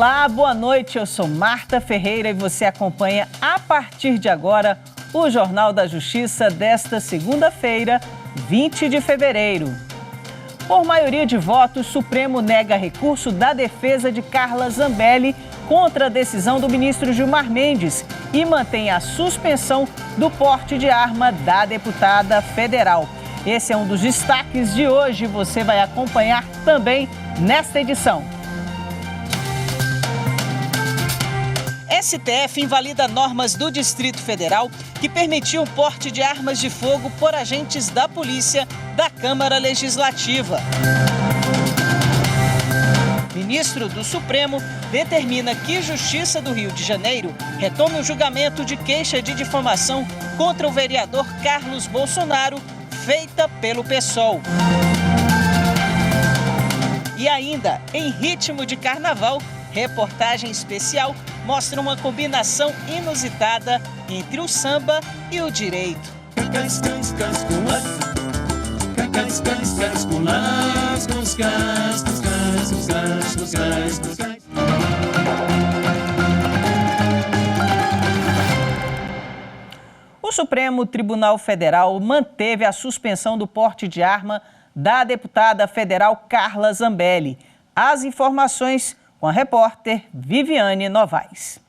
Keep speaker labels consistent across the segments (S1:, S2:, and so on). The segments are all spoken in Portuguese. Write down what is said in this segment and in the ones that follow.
S1: Olá, boa noite. Eu sou Marta Ferreira e você acompanha a partir de agora o Jornal da Justiça desta segunda-feira, 20 de fevereiro. Por maioria de votos, o Supremo nega recurso da defesa de Carla Zambelli contra a decisão do ministro Gilmar Mendes e mantém a suspensão do porte de arma da deputada federal. Esse é um dos destaques de hoje. Você vai acompanhar também nesta edição. STF invalida normas do Distrito Federal que permitiam porte de armas de fogo por agentes da polícia da Câmara Legislativa. Ministro do Supremo determina que Justiça do Rio de Janeiro retome o julgamento de queixa de difamação contra o vereador Carlos Bolsonaro, feita pelo PSOL. E ainda, em ritmo de carnaval, reportagem especial mostra uma combinação inusitada entre o samba e o direito. O Supremo Tribunal Federal manteve a suspensão do porte de arma da deputada federal Carla Zambelli. As informações com a repórter Viviane Novaes.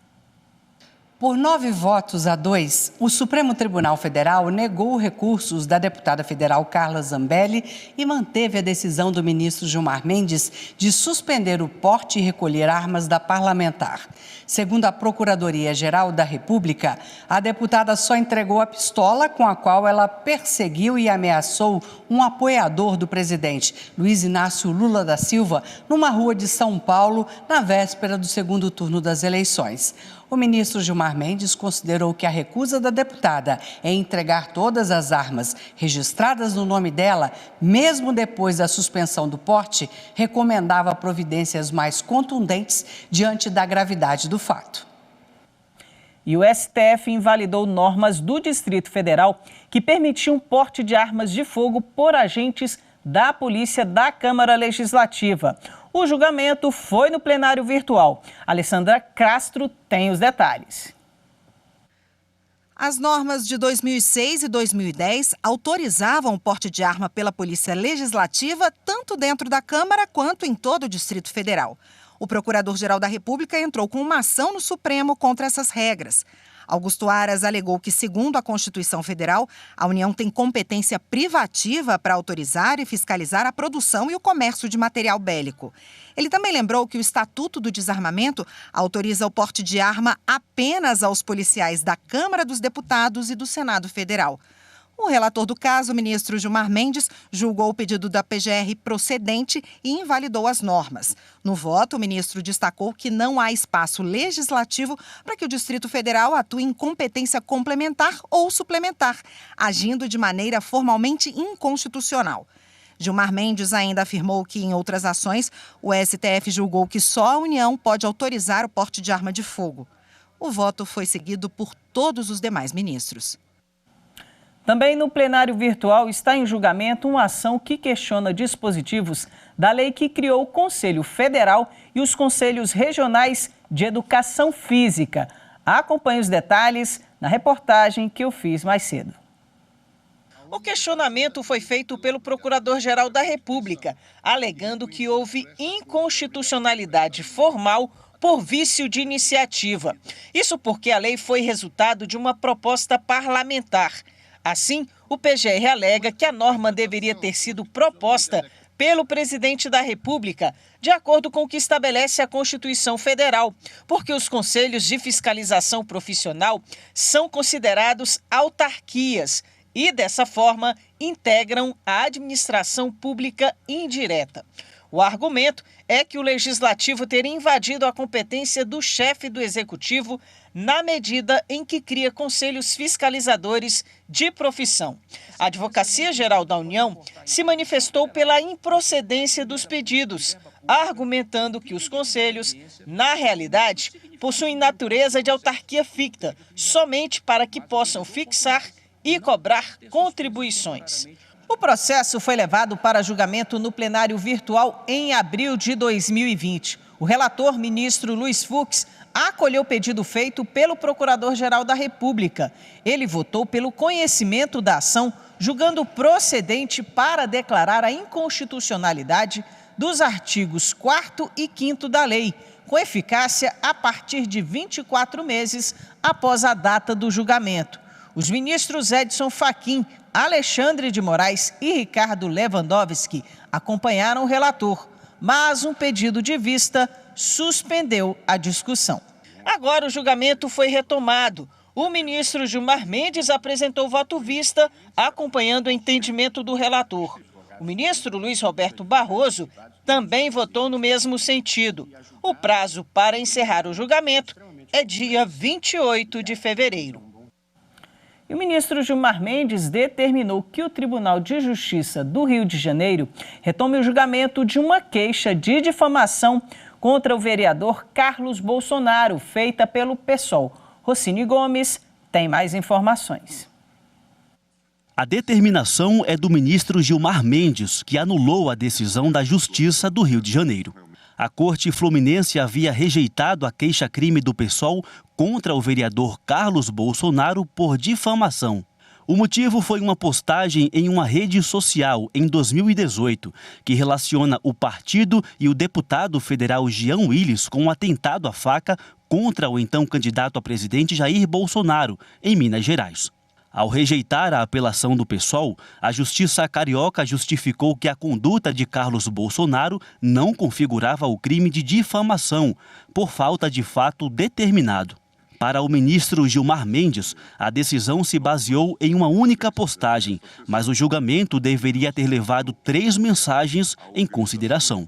S2: Por 9 votos a 2, o Supremo Tribunal Federal negou recursos da deputada federal Carla Zambelli e manteve a decisão do ministro Gilmar Mendes de suspender o porte e recolher armas da parlamentar. Segundo a Procuradoria-Geral da República, a deputada só entregou a pistola com a qual ela perseguiu e ameaçou um apoiador do presidente, Luiz Inácio Lula da Silva, numa rua de São Paulo, na véspera do segundo turno das eleições. O ministro Gilmar Mendes considerou que a recusa da deputada em entregar todas as armas registradas no nome dela, mesmo depois da suspensão do porte, recomendava providências mais contundentes diante da gravidade do fato.
S1: E o STF invalidou normas do Distrito Federal que permitiam porte de armas de fogo por agentes da Polícia da Câmara Legislativa. O julgamento foi no plenário virtual. Alessandra Castro tem os detalhes.
S3: As normas de 2006 e 2010 autorizavam o porte de arma pela Polícia Legislativa tanto dentro da Câmara quanto em todo o Distrito Federal. O Procurador-Geral da República entrou com uma ação no Supremo contra essas regras. Augusto Aras alegou que, segundo a Constituição Federal, a União tem competência privativa para autorizar e fiscalizar a produção e o comércio de material bélico. Ele também lembrou que o Estatuto do Desarmamento autoriza o porte de arma apenas aos policiais da Câmara dos Deputados e do Senado Federal. O relator do caso, o ministro Gilmar Mendes, julgou o pedido da PGR procedente e invalidou as normas. No voto, o ministro destacou que não há espaço legislativo para que o Distrito Federal atue em competência complementar ou suplementar, agindo de maneira formalmente inconstitucional. Gilmar Mendes ainda afirmou que, em outras ações, o STF julgou que só a União pode autorizar o porte de arma de fogo. O voto foi seguido por todos os demais ministros.
S1: Também no plenário virtual está em julgamento uma ação que questiona dispositivos da lei que criou o Conselho Federal e os Conselhos Regionais de Educação Física. Acompanhe os detalhes na reportagem que eu fiz mais cedo. O questionamento foi feito pelo Procurador-Geral da República, alegando que houve inconstitucionalidade formal por vício de iniciativa. Isso porque a lei foi resultado de uma proposta parlamentar. Assim, o PGR alega que a norma deveria ter sido proposta pelo presidente da República, de acordo com o que estabelece a Constituição Federal, porque os conselhos de fiscalização profissional são considerados autarquias e, dessa forma, integram a administração pública indireta. O argumento é que o Legislativo teria invadido a competência do chefe do Executivo na medida em que cria conselhos fiscalizadores de profissão. A Advocacia Geral da União se manifestou pela improcedência dos pedidos, argumentando que os conselhos, na realidade, possuem natureza de autarquia ficta, somente para que possam fixar e cobrar contribuições. O processo foi levado para julgamento no plenário virtual em abril de 2020. O relator, ministro Luiz Fux, acolheu o pedido feito pelo Procurador-Geral da República. Ele votou pelo conhecimento da ação, julgando procedente para declarar a inconstitucionalidade dos artigos 4º e 5º da lei, com eficácia a partir de 24 meses após a data do julgamento. Os ministros Edson Fachin, Alexandre de Moraes e Ricardo Lewandowski acompanharam o relator, mas um pedido de vista suspendeu a discussão. Agora o julgamento foi retomado. O ministro Gilmar Mendes apresentou voto vista, acompanhando o entendimento do relator. O ministro Luiz Roberto Barroso também votou no mesmo sentido. O prazo para encerrar o julgamento é dia 28 de fevereiro. E o ministro Gilmar Mendes determinou que o Tribunal de Justiça do Rio de Janeiro retome o julgamento de uma queixa de difamação contra o vereador Carlos Bolsonaro, feita pelo PSOL. Rocine Gomes tem mais informações.
S4: A determinação é do ministro Gilmar Mendes, que anulou a decisão da Justiça do Rio de Janeiro. A Corte Fluminense havia rejeitado a queixa-crime do PSOL contra o vereador Carlos Bolsonaro por difamação. O motivo foi uma postagem em uma rede social em 2018, que relaciona o partido e o deputado federal Jean Willis com um atentado à faca contra o então candidato a presidente Jair Bolsonaro, em Minas Gerais. Ao rejeitar a apelação do PSOL, a Justiça Carioca justificou que a conduta de Carlos Bolsonaro não configurava o crime de difamação, por falta de fato determinado. Para o ministro Gilmar Mendes, a decisão se baseou em uma única postagem, mas o julgamento deveria ter levado 3 mensagens em consideração.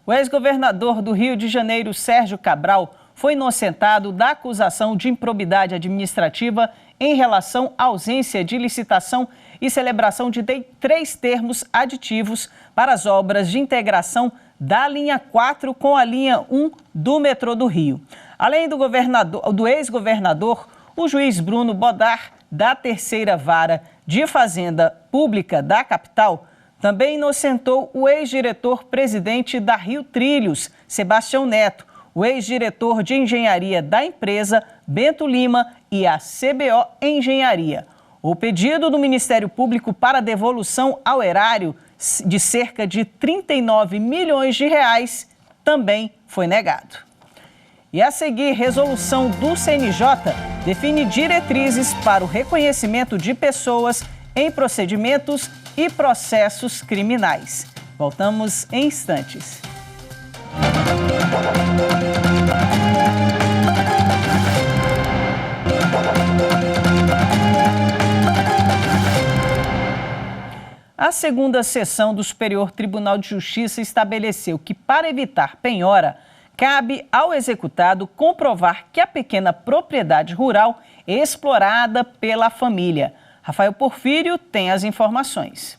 S1: O ex-governador do Rio de Janeiro, Sérgio Cabral, foi inocentado da acusação de improbidade administrativa em relação à ausência de licitação e celebração de 3 termos aditivos para as obras de integração da linha 4 com a linha 1 do metrô do Rio. Além do ex-governador, o juiz Bruno Bodar, da 3ª Vara de Fazenda Pública da capital, também inocentou o ex-diretor-presidente da Rio Trilhos, Sebastião Neto, o ex-diretor de engenharia da empresa, Bento Lima, e a CBO Engenharia. O pedido do Ministério Público para devolução ao erário de cerca de 39 milhões de reais também foi negado. E a seguir, resolução do CNJ define diretrizes para o reconhecimento de pessoas em procedimentos e processos criminais. Voltamos em instantes. A segunda sessão do Superior Tribunal de Justiça estabeleceu que, para evitar penhora, cabe ao executado comprovar que a pequena propriedade rural é explorada pela família. Rafael Porfírio tem as informações.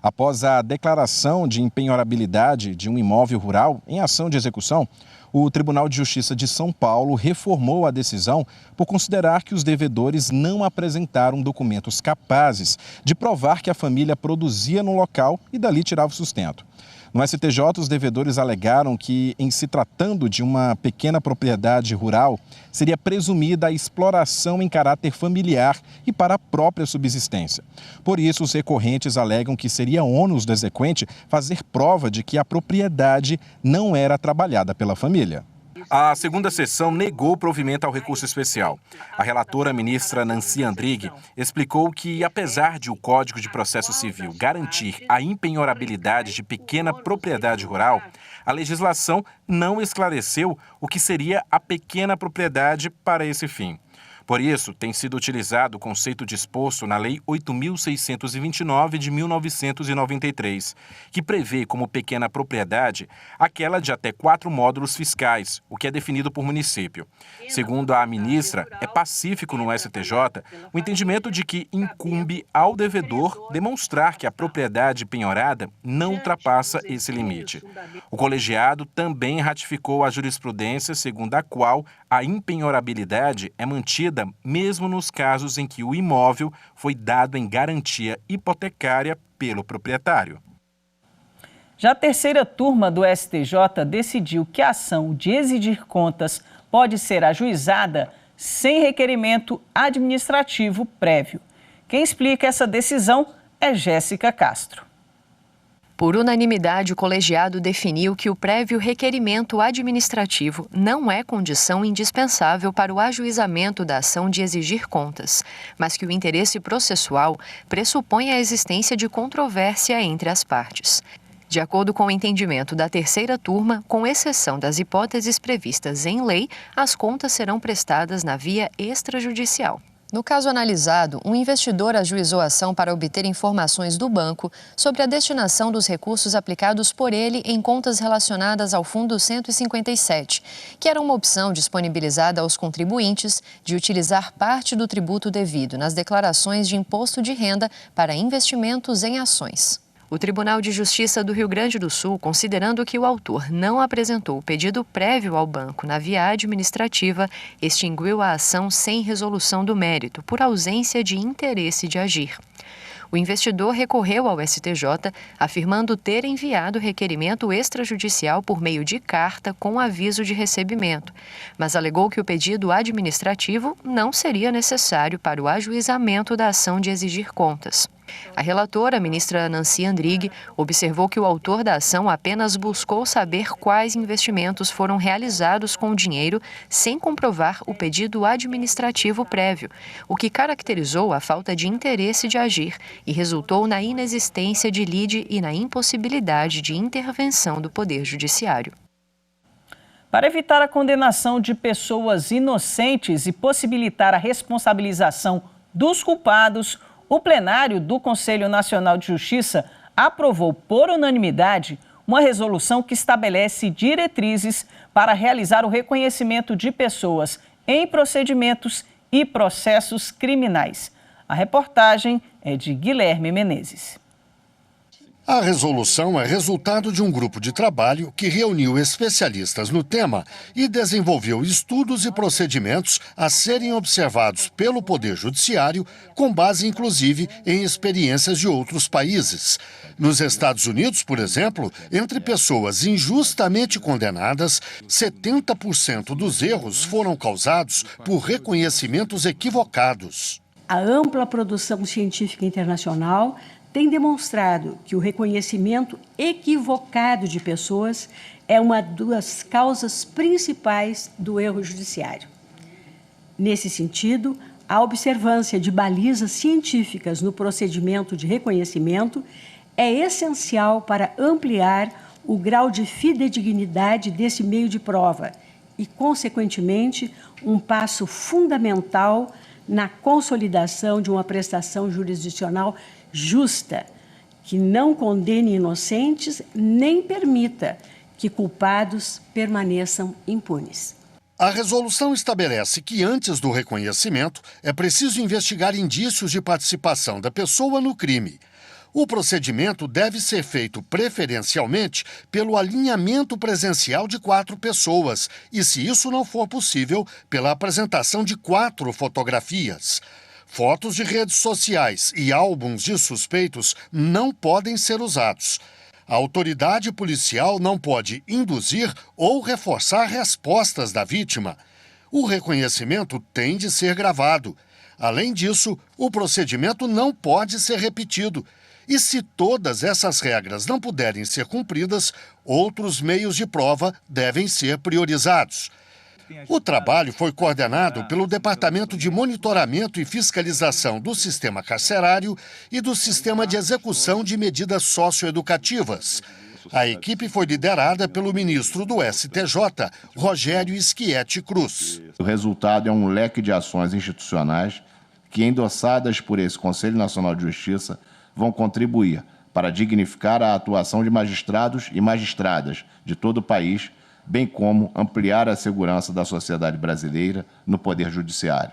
S5: Após a declaração de impenhorabilidade de um imóvel rural em ação de execução, o Tribunal de Justiça de São Paulo reformou a decisão por considerar que os devedores não apresentaram documentos capazes de provar que a família produzia no local e dali tirava o sustento. No STJ, os devedores alegaram que, em se tratando de uma pequena propriedade rural, seria presumida a exploração em caráter familiar e para a própria subsistência. Por isso, os recorrentes alegam que seria ônus do exequente fazer prova de que a propriedade não era trabalhada pela família. A segunda sessão negou provimento ao recurso especial. A relatora, ministra Nancy Andrighi, explicou que, apesar de o Código de Processo Civil garantir a impenhorabilidade de pequena propriedade rural, a legislação não esclareceu o que seria a pequena propriedade para esse fim. Por isso, tem sido utilizado o conceito disposto na Lei 8.629 de 1993, que prevê como pequena propriedade aquela de até 4 módulos fiscais, o que é definido por município. Segundo a ministra, é pacífico no STJ o entendimento de que incumbe ao devedor demonstrar que a propriedade penhorada não ultrapassa esse limite. O colegiado também ratificou a jurisprudência segundo a qual a impenhorabilidade é mantida mesmo nos casos em que o imóvel foi dado em garantia hipotecária pelo proprietário.
S1: Já a terceira turma do STJ decidiu que a ação de exigir contas pode ser ajuizada sem requerimento administrativo prévio. Quem explica essa decisão é Jéssica Castro.
S6: Por unanimidade, o colegiado definiu que o prévio requerimento administrativo não é condição indispensável para o ajuizamento da ação de exigir contas, mas que o interesse processual pressupõe a existência de controvérsia entre as partes. De acordo com o entendimento da terceira turma, com exceção das hipóteses previstas em lei, as contas serão prestadas na via extrajudicial. No caso analisado, um investidor ajuizou a ação para obter informações do banco sobre a destinação dos recursos aplicados por ele em contas relacionadas ao Fundo 157, que era uma opção disponibilizada aos contribuintes de utilizar parte do tributo devido nas declarações de imposto de renda para investimentos em ações. O Tribunal de Justiça do Rio Grande do Sul, considerando que o autor não apresentou o pedido prévio ao banco na via administrativa, extinguiu a ação sem resolução do mérito, por ausência de interesse de agir. O investidor recorreu ao STJ, afirmando ter enviado requerimento extrajudicial por meio de carta com aviso de recebimento, mas alegou que o pedido administrativo não seria necessário para o ajuizamento da ação de exigir contas. A relatora, a ministra Nancy Andrighi, observou que o autor da ação apenas buscou saber quais investimentos foram realizados com o dinheiro sem comprovar o pedido administrativo prévio, o que caracterizou a falta de interesse de agir e resultou na inexistência de lide e na impossibilidade de intervenção do Poder Judiciário.
S1: Para evitar a condenação de pessoas inocentes e possibilitar a responsabilização dos culpados, o plenário do Conselho Nacional de Justiça aprovou por unanimidade uma resolução que estabelece diretrizes para realizar o reconhecimento de pessoas em procedimentos e processos criminais. A reportagem é de Guilherme Menezes.
S7: A resolução é resultado de um grupo de trabalho que reuniu especialistas no tema e desenvolveu estudos e procedimentos a serem observados pelo Poder Judiciário, com base, inclusive, em experiências de outros países. Nos Estados Unidos, por exemplo, entre pessoas injustamente condenadas, 70% dos erros foram causados por reconhecimentos equivocados.
S8: A ampla produção científica internacional tem demonstrado que o reconhecimento equivocado de pessoas é uma das causas principais do erro judiciário. Nesse sentido, a observância de balizas científicas no procedimento de reconhecimento é essencial para ampliar o grau de fidedignidade desse meio de prova e, consequentemente, um passo fundamental na consolidação de uma prestação jurisdicional justa, que não condene inocentes nem permita que culpados permaneçam impunes.
S7: A resolução estabelece que, antes do reconhecimento, é preciso investigar indícios de participação da pessoa no crime. O procedimento deve ser feito preferencialmente pelo alinhamento presencial de 4 pessoas e, se isso não for possível, pela apresentação de 4 fotografias. Fotos de redes sociais e álbuns de suspeitos não podem ser usados. A autoridade policial não pode induzir ou reforçar respostas da vítima. O reconhecimento tem de ser gravado. Além disso, o procedimento não pode ser repetido. E se todas essas regras não puderem ser cumpridas, outros meios de prova devem ser priorizados. O trabalho foi coordenado pelo Departamento de Monitoramento e Fiscalização do Sistema Carcerário e do Sistema de Execução de Medidas Socioeducativas. A equipe foi liderada pelo ministro do STJ, Rogério Schietti Cruz.
S9: O resultado é um leque de ações institucionais que, endossadas por esse Conselho Nacional de Justiça, vão contribuir para dignificar a atuação de magistrados e magistradas de todo o país, bem como ampliar a segurança da sociedade brasileira no Poder Judiciário,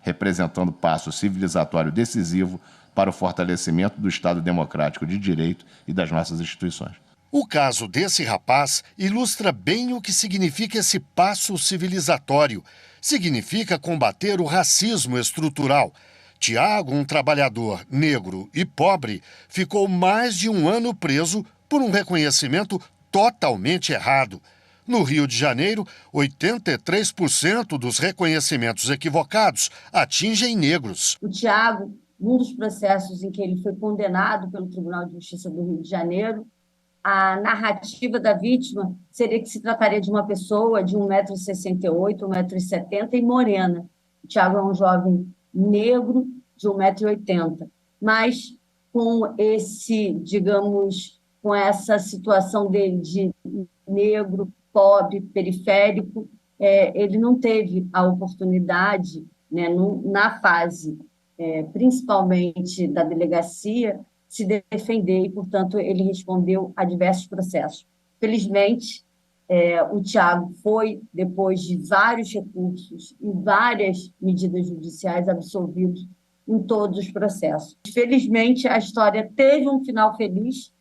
S9: representando passo civilizatório decisivo para o fortalecimento do Estado democrático de direito e das nossas instituições.
S7: O caso desse rapaz ilustra bem o que significa esse passo civilizatório. Significa combater o racismo estrutural. Tiago, um trabalhador negro e pobre, ficou mais de 1 ano preso por um reconhecimento totalmente errado. No Rio de Janeiro, 83% dos reconhecimentos equivocados atingem negros.
S10: O Tiago, num dos processos em que ele foi condenado pelo Tribunal de Justiça do Rio de Janeiro, a narrativa da vítima seria que se trataria de uma pessoa de 1,68 m, 1,70 m e morena. O Tiago é um jovem negro de 1,80 m, mas com esse, digamos, com essa situação dele de negro, pobre, periférico, ele não teve a oportunidade, né, na fase, principalmente da delegacia, se defender e, portanto, ele respondeu a diversos processos. Felizmente, o Tiago foi, depois de vários recursos e várias medidas judiciais, absolvido em todos os processos. Felizmente, a história teve um final feliz,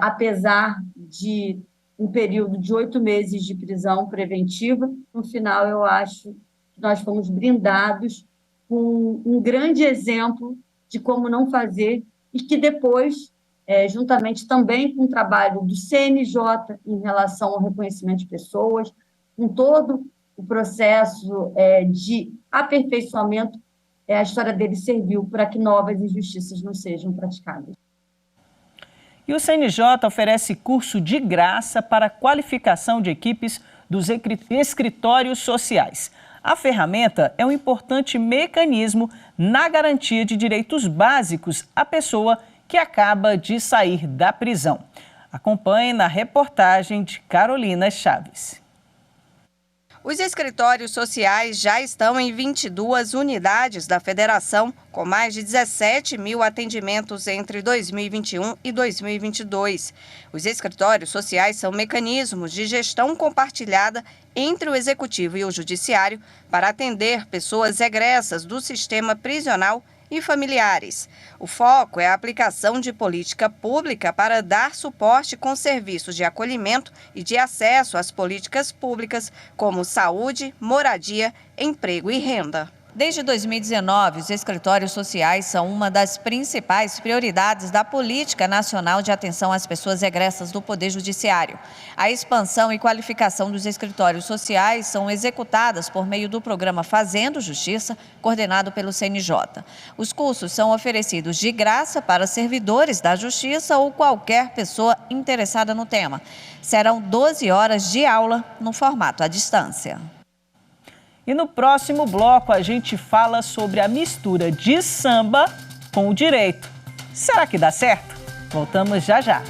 S10: apesar de um período de 8 meses de prisão preventiva. No final, eu acho que nós fomos brindados com um grande exemplo de como não fazer e que depois, juntamente também com o trabalho do CNJ em relação ao reconhecimento de pessoas, com todo o processo de aperfeiçoamento, a história dele serviu para que novas injustiças não sejam praticadas.
S1: E o CNJ oferece curso de graça para qualificação de equipes dos escritórios sociais. A ferramenta é um importante mecanismo na garantia de direitos básicos à pessoa que acaba de sair da prisão. Acompanhe na reportagem de Carolina Chaves.
S11: Os escritórios sociais já estão em 22 unidades da federação, com mais de 17 mil atendimentos entre 2021 e 2022. Os escritórios sociais são mecanismos de gestão compartilhada entre o executivo e o judiciário para atender pessoas egressas do sistema prisional e familiares. O foco é a aplicação de política pública para dar suporte com serviços de acolhimento e de acesso às políticas públicas, como saúde, moradia, emprego e renda. Desde 2019, os escritórios sociais são uma das principais prioridades da Política Nacional de Atenção às Pessoas Egressas do Poder Judiciário. A expansão e qualificação dos escritórios sociais são executadas por meio do programa Fazendo Justiça, coordenado pelo CNJ. Os cursos são oferecidos de graça para servidores da Justiça ou qualquer pessoa interessada no tema. Serão 12 horas de aula no formato à distância.
S1: E no próximo bloco a gente fala sobre a mistura de samba com o direito. Será que dá certo? Voltamos já já.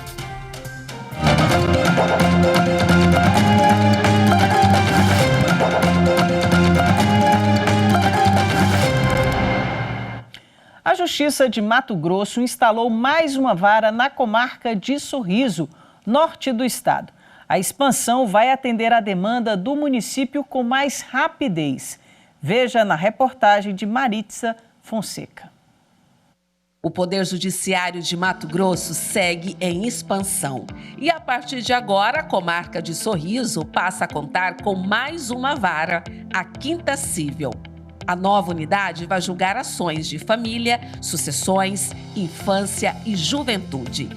S1: A Justiça de Mato Grosso instalou mais uma vara na comarca de Sorriso, norte do estado. A expansão vai atender a demanda do município com mais rapidez. Veja na reportagem de Maritza Fonseca.
S12: O Poder Judiciário de Mato Grosso segue em expansão. E a partir de agora, a comarca de Sorriso passa a contar com mais uma vara, a 5ª Cível. A nova unidade vai julgar ações de família, sucessões, infância e juventude.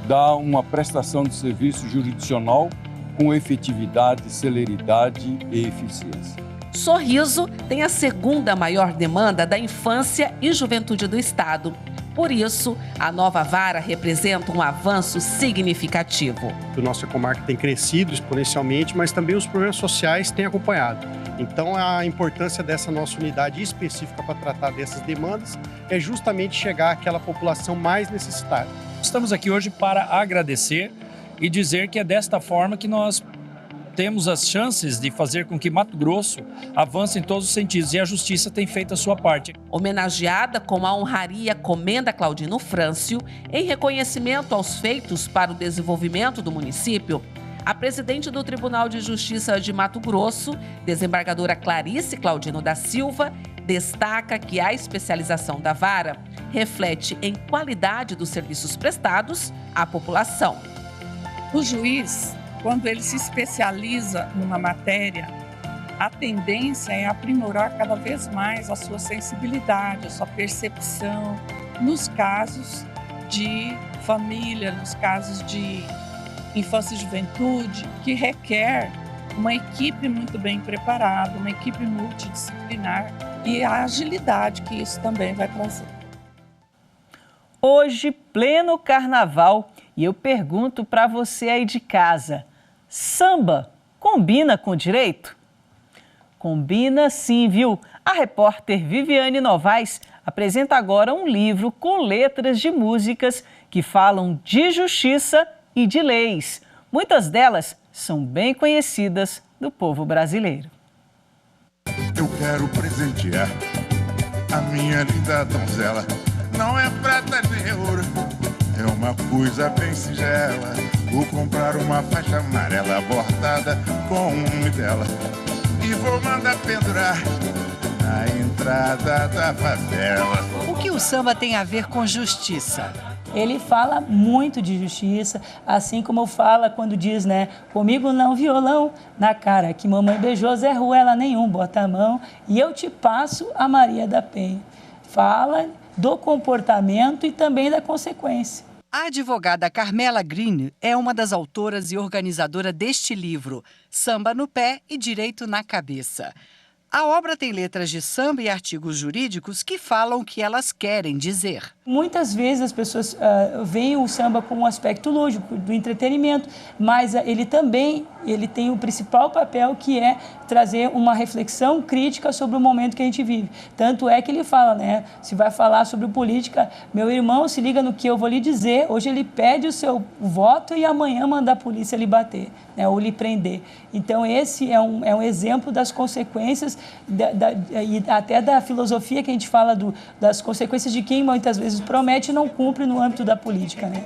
S13: Dá uma prestação de serviço jurisdicional com efetividade, celeridade e eficiência.
S12: Sorriso tem a 2ª maior demanda da infância e juventude do estado. Por isso, a nova vara representa um avanço significativo.
S14: A nossa comarca tem crescido exponencialmente, mas também os programas sociais têm acompanhado. Então, a importância dessa nossa unidade específica para tratar dessas demandas é justamente chegar àquela população mais necessitada.
S15: Estamos aqui hoje para agradecer e dizer que é desta forma que nós temos as chances de fazer com que Mato Grosso avance em todos os sentidos e a Justiça tem feito a sua parte.
S12: Homenageada com a honraria Comenda Claudino Frâncio, em reconhecimento aos feitos para o desenvolvimento do município, a presidente do Tribunal de Justiça de Mato Grosso, desembargadora Clarice Claudino da Silva, destaca que a especialização da vara reflete em qualidade dos serviços prestados à população.
S16: O juiz, quando ele se especializa numa matéria, a tendência é aprimorar cada vez mais a sua sensibilidade, a sua percepção nos casos de família, nos casos de infância e juventude, que requer uma equipe muito bem preparada, uma equipe multidisciplinar e a agilidade que isso também vai trazer.
S1: Hoje, pleno carnaval, e eu pergunto para você aí de casa, samba combina com direito? Combina sim, viu? A repórter Viviane Novaes apresenta agora um livro com letras de músicas que falam de justiça e de leis. Muitas delas são bem conhecidas do povo brasileiro.
S17: Eu quero presentear a minha linda donzela. Não é prata nem ouro, é uma coisa bem singela. Vou comprar uma faixa amarela bordada com o nome dela e vou mandar pendurar na entrada da favela.
S2: O que o samba tem a ver com justiça?
S18: Ele fala muito de justiça, assim como fala quando diz, né? Comigo não violão na cara, que mamãe beijou Zé Ruela nenhum, bota a mão e eu te passo a Maria da Penha. Fala do comportamento e também da consequência.
S2: A advogada Carmela Green é uma das autoras e organizadora deste livro, Samba no Pé e Direito na Cabeça. A obra tem letras de samba e artigos jurídicos que falam o que elas querem dizer.
S18: Muitas vezes as pessoas veem o samba como um aspecto lúdico, do entretenimento, mas ele tem o principal papel que é trazer uma reflexão crítica sobre o momento que a gente vive. Tanto é que ele fala, né? Se vai falar sobre política, meu irmão, se liga no que eu vou lhe dizer, hoje ele pede o seu voto e amanhã manda a polícia lhe bater, né? Ou lhe prender. Então esse é um exemplo das consequências e até da filosofia que a gente fala das consequências de quem muitas vezes promete e não cumpre no âmbito da política, né?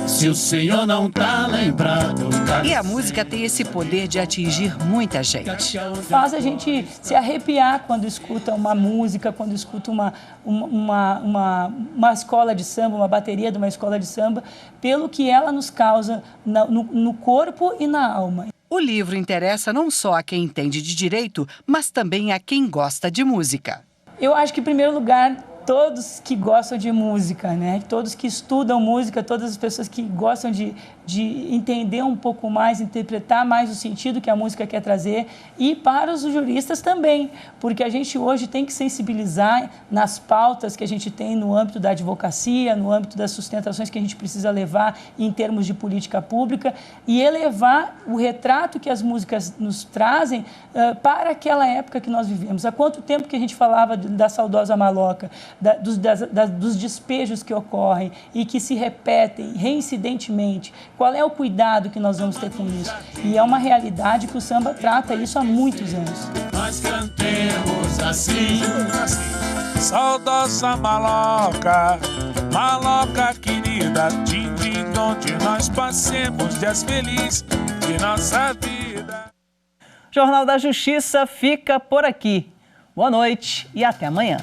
S19: Se o senhor não tá lembrado...
S2: E a música tem esse poder de atingir muita gente.
S18: Faz a gente se arrepiar quando escuta uma música, quando escuta uma escola de samba, uma bateria de uma escola de samba, pelo que ela nos causa no corpo e na alma.
S2: O livro interessa não só a quem entende de direito, mas também a quem gosta de música.
S18: Eu acho que, em primeiro lugar, todos que gostam de música, né? Todos que estudam música, todas as pessoas que gostam de entender um pouco mais, interpretar mais o sentido que a música quer trazer, e para os juristas também, porque a gente hoje tem que sensibilizar nas pautas que a gente tem no âmbito da advocacia, no âmbito das sustentações que a gente precisa levar em termos de política pública e elevar o retrato que as músicas nos trazem para aquela época que nós vivemos. Há quanto tempo que a gente falava da saudosa maloca, dos despejos que ocorrem e que se repetem reincidentemente. Qual é o cuidado que nós vamos ter com isso? E é uma realidade que o samba trata isso há muitos anos.
S19: Nós cantemos assim, saudosa maloca, maloca querida, din-din, onde nós passemos dias felizes de nossa vida.
S1: Jornal da Justiça fica por aqui. Boa noite e até amanhã.